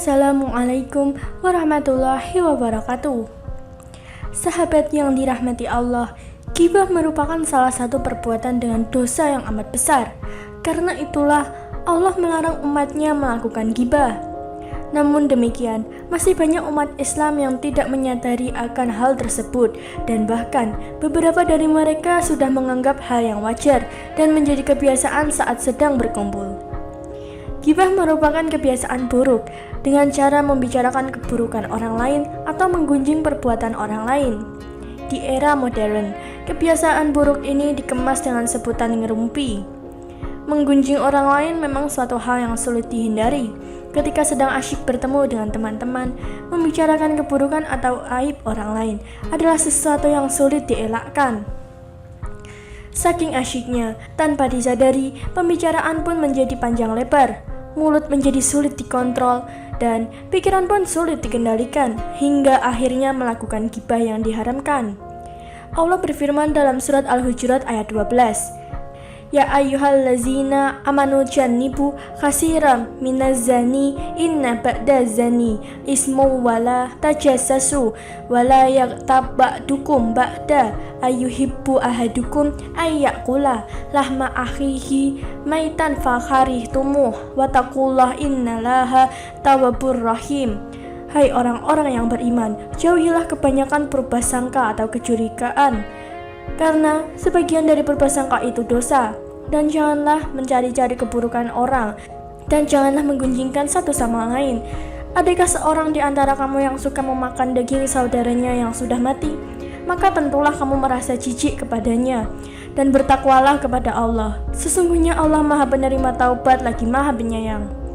Assalamualaikum warahmatullahi wabarakatuh. Sahabat yang dirahmati Allah, ghibah merupakan salah satu perbuatan dengan dosa yang amat besar. Karena itulah Allah melarang umatnya melakukan ghibah. Namun demikian, masih banyak umat Islam yang tidak menyadari akan hal tersebut, dan bahkan beberapa dari mereka sudah menganggap hal yang wajar dan menjadi kebiasaan saat sedang berkumpul. Ghibah merupakan kebiasaan buruk dengan cara membicarakan keburukan orang lain atau menggunjing perbuatan orang lain. Di era modern, kebiasaan buruk ini dikemas dengan sebutan ngerumpi. Menggunjing orang lain memang suatu hal yang sulit dihindari. Ketika sedang asyik bertemu dengan teman-teman, membicarakan keburukan atau aib orang lain adalah sesuatu yang sulit dielakkan. Saking asyiknya, tanpa disadari, pembicaraan pun menjadi panjang lebar. Mulut menjadi sulit dikontrol, dan pikiran pun sulit dikendalikan, hingga akhirnya melakukan ghibah yang diharamkan. Allah berfirman dalam surat Al-Hujurat ayat 12, Ya ayyuhallazina amanu jannibu khasiram minaz-zani inna ba'da-zani ismu wala tajassasu wala yaghtab ba'dukum ba'da ayyuhibbu ahadukum ayyakula lahma akhihi maitan fakharihtumu wattaqullah innalaha tawwabur rahim. Hai orang-orang yang beriman, jauhilah kebanyakan prasangka atau kecurigaan, karena sebagian dari prasangka itu dosa. Dan janganlah mencari-cari keburukan orang, dan janganlah menggunjingkan satu sama lain. Adakah seorang di antara kamu yang suka memakan daging saudaranya yang sudah mati? Maka tentulah kamu merasa jijik kepadanya, dan bertakwalah kepada Allah. Sesungguhnya Allah Maha Penerima Taubat lagi Maha Penyayang.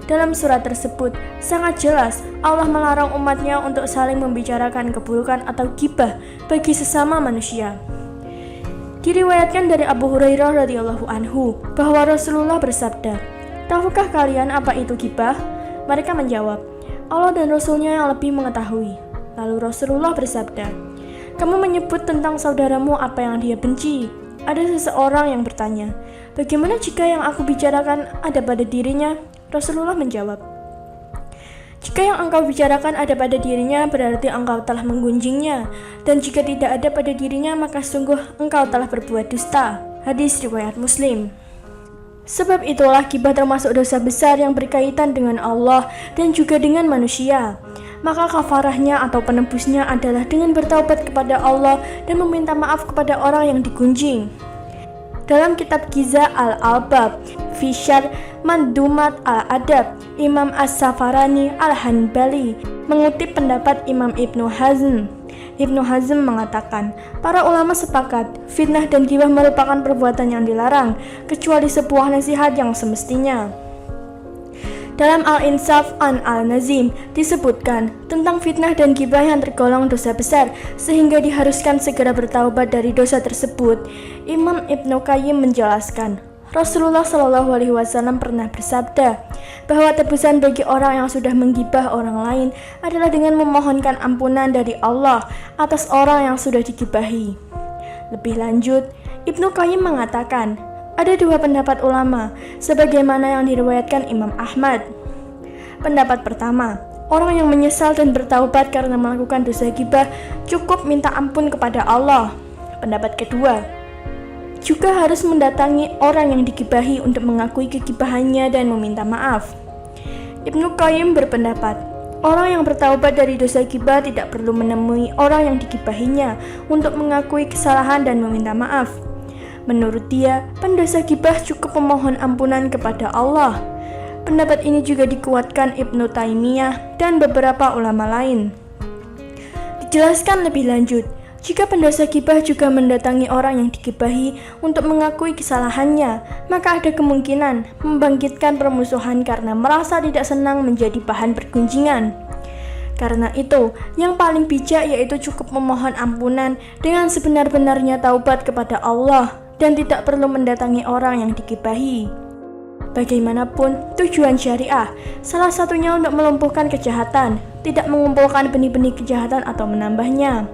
Dalam surat tersebut, sangat jelas Allah melarang umatnya untuk saling membicarakan keburukan atau ghibah bagi sesama manusia. Diriwayatkan dari Abu Hurairah radhiyallahu anhu bahwa Rasulullah bersabda, "Tahukah kalian apa itu ghibah?" Mereka menjawab, "Allah dan Rasulnya yang lebih mengetahui." Lalu Rasulullah bersabda, "Kamu menyebut tentang saudaramu apa yang dia benci." Ada seseorang yang bertanya, "Bagaimana jika yang aku bicarakan ada pada dirinya?" Rasulullah menjawab, "Jika yang engkau bicarakan ada pada dirinya, berarti engkau telah menggunjingnya. Dan jika tidak ada pada dirinya, maka sungguh engkau telah berbuat dusta." Hadis riwayat Muslim. Sebab itulah ghibah termasuk dosa besar yang berkaitan dengan Allah dan juga dengan manusia. Maka kafarahnya atau penebusnya adalah dengan bertaubat kepada Allah dan meminta maaf kepada orang yang digunjing. Dalam kitab Giza al-Albab, Fishar Mandumat al-Adab, Imam As-Safarani al-Hanbali mengutip pendapat Imam Ibnu Hazm. Ibnu Hazm mengatakan, para ulama sepakat, fitnah dan ghibah merupakan perbuatan yang dilarang, kecuali sebuah nasihat yang semestinya. Dalam Al-Insaf an Al-Nazim disebutkan tentang fitnah dan ghibah yang tergolong dosa besar sehingga diharuskan segera bertaubat dari dosa tersebut. Imam Ibnu Qayyim menjelaskan, Rasulullah SAW pernah bersabda bahwa tebusan bagi orang yang sudah menggibah orang lain adalah dengan memohonkan ampunan dari Allah atas orang yang sudah digibahi. Lebih lanjut, Ibnu Qayyim mengatakan, ada dua pendapat ulama, sebagaimana yang diriwayatkan Imam Ahmad. Pendapat pertama, orang yang menyesal dan bertaubat karena melakukan dosa ghibah cukup minta ampun kepada Allah. Pendapat kedua, juga harus mendatangi orang yang digibahi untuk mengakui kegibahannya dan meminta maaf. Ibnu Qayyim berpendapat, orang yang bertaubat dari dosa ghibah tidak perlu menemui orang yang digibahinya untuk mengakui kesalahan dan meminta maaf. Menurut dia, pendosa ghibah cukup memohon ampunan kepada Allah. Pendapat ini juga dikuatkan Ibnu Taimiyah dan beberapa ulama lain. Dijelaskan lebih lanjut, jika pendosa ghibah juga mendatangi orang yang digibahi untuk mengakui kesalahannya, maka ada kemungkinan membangkitkan permusuhan karena merasa tidak senang menjadi bahan pergunjingan. Karena itu, yang paling bijak yaitu cukup memohon ampunan dengan sebenar-benarnya taubat kepada Allah dan tidak perlu mendatangi orang yang digibahi. Bagaimanapun, tujuan syariah, salah satunya untuk melumpuhkan kejahatan, tidak mengumpulkan benih-benih kejahatan atau menambahnya.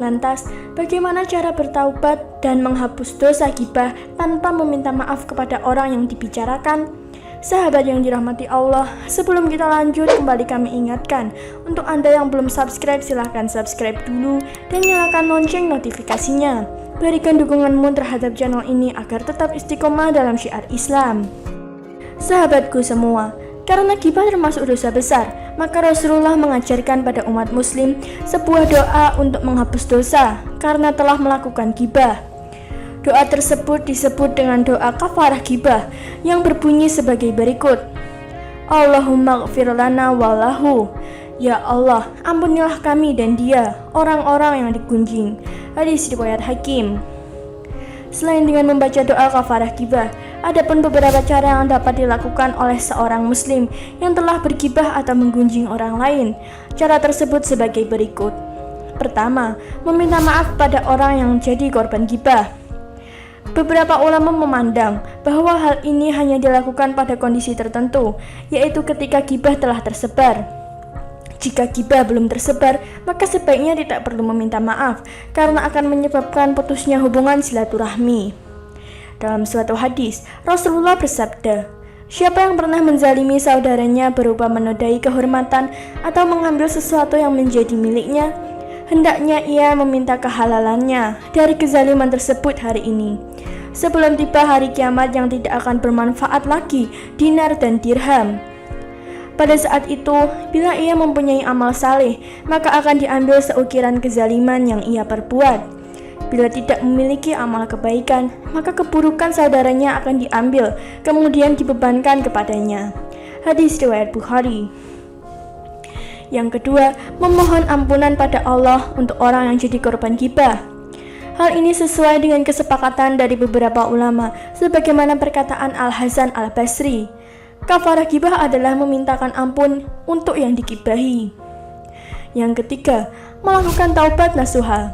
Lantas, bagaimana cara bertaubat dan menghapus dosa ghibah tanpa meminta maaf kepada orang yang dibicarakan? Sahabat yang dirahmati Allah, sebelum kita lanjut, kembali kami ingatkan, untuk Anda yang belum subscribe, silahkan subscribe dulu dan nyalakan lonceng notifikasinya. Berikan dukunganmu terhadap channel ini agar tetap istiqomah dalam syiar Islam. Sahabatku semua, karena ghibah termasuk dosa besar, maka Rasulullah mengajarkan pada umat muslim sebuah doa untuk menghapus dosa karena telah melakukan ghibah. Doa tersebut disebut dengan doa kafarah ghibah yang berbunyi sebagai berikut. Allahumma ghfir lana walahu. Ya Allah, ampunilah kami dan dia, orang-orang yang digunjing. Hadis riwayat Hakim. Selain dengan membaca doa kafarah ghibah, ada pun beberapa cara yang dapat dilakukan oleh seorang muslim yang telah berghibah atau menggunjing orang lain. Cara tersebut sebagai berikut. Pertama, meminta maaf pada orang yang jadi korban ghibah. Beberapa ulama memandang bahwa hal ini hanya dilakukan pada kondisi tertentu, yaitu ketika ghibah telah tersebar. Jika ghibah belum tersebar, maka sebaiknya tidak perlu meminta maaf, karena akan menyebabkan putusnya hubungan silaturahmi. Dalam suatu hadis, Rasulullah bersabda, siapa yang pernah menzalimi saudaranya berupa menodai kehormatan atau mengambil sesuatu yang menjadi miliknya, hendaknya ia meminta kehalalannya dari kezaliman tersebut hari ini, sebelum tiba hari kiamat yang tidak akan bermanfaat lagi dinar dan dirham. Pada saat itu, bila ia mempunyai amal saleh, maka akan diambil seukiran kezaliman yang ia perbuat. Bila tidak memiliki amal kebaikan, maka keburukan saudaranya akan diambil, kemudian dibebankan kepadanya. Hadis riwayat Bukhari. Yang kedua, memohon ampunan pada Allah untuk orang yang jadi korban ghibah. Hal ini sesuai dengan kesepakatan dari beberapa ulama, sebagaimana perkataan Al-Hasan Al-Basri. Kafarah ghibah adalah memintakan ampun untuk yang digibahi. Yang ketiga, melakukan taubat nasuha.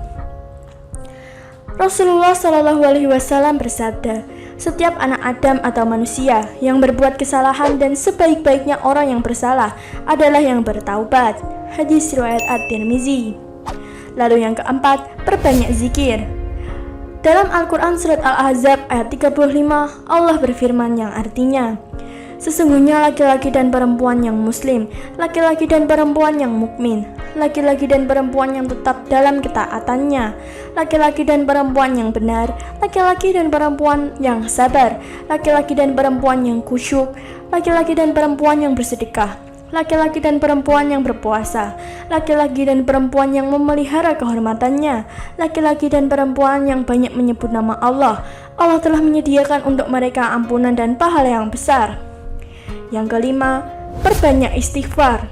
Rasulullah SAW bersabda, setiap anak Adam atau manusia yang berbuat kesalahan dan sebaik-baiknya orang yang bersalah adalah yang bertaubat. Hadis riwayat At-Tirmizi. Lalu yang keempat, perbanyak zikir. Dalam Al-Quran surat Al-Ahzab ayat 35, Allah berfirman yang artinya, sesungguhnya laki-laki dan perempuan yang muslim, laki-laki dan perempuan yang mukmin, laki-laki dan perempuan yang tetap dalam ketaatannya, laki-laki dan perempuan yang benar, laki-laki dan perempuan yang sabar, laki-laki dan perempuan yang khusyuk, laki-laki dan perempuan yang bersedekah, laki-laki dan perempuan yang berpuasa, laki-laki dan perempuan yang memelihara kehormatannya, laki-laki dan perempuan yang banyak menyebut nama Allah. Allah telah menyediakan untuk mereka ampunan dan pahala yang besar. Yang kelima, perbanyak istighfar.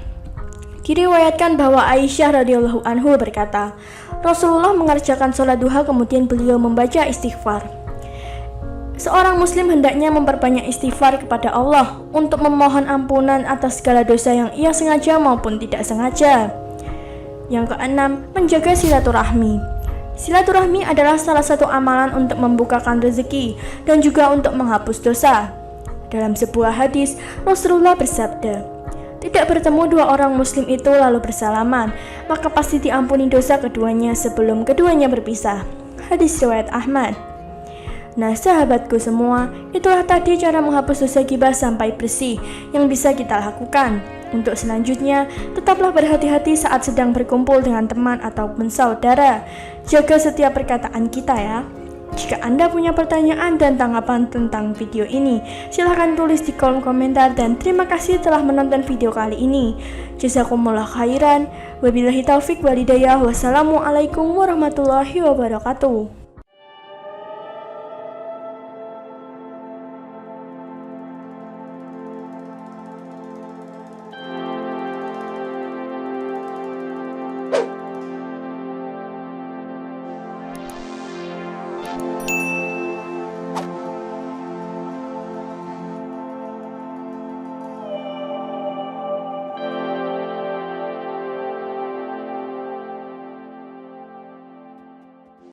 Diriwayatkan bahwa Aisyah radhiyallahu anhu berkata, Rasulullah mengerjakan sholat duha kemudian beliau membaca istighfar. Seorang muslim hendaknya memperbanyak istighfar kepada Allah untuk memohon ampunan atas segala dosa yang ia sengaja maupun tidak sengaja. Yang keenam, menjaga silaturahmi. Silaturahmi adalah salah satu amalan untuk membukakan rezeki dan juga untuk menghapus dosa. Dalam sebuah hadis, Rasulullah bersabda, tidak bertemu dua orang muslim itu lalu bersalaman, maka pasti diampuni dosa keduanya sebelum keduanya berpisah. Hadis riwayat Ahmad. Nah sahabatku semua, itulah tadi cara menghapus dosa ghibah sampai bersih yang bisa kita lakukan. Untuk selanjutnya, tetaplah berhati-hati saat sedang berkumpul dengan teman ataupun saudara. Jaga setiap perkataan kita ya. Jika Anda punya pertanyaan dan tanggapan tentang video ini, silahkan tulis di kolom komentar dan terima kasih telah menonton video kali ini. Jazakumullah khairan. Wabillahi taufik walhidayah. Wassalamualaikum warahmatullahi wabarakatuh.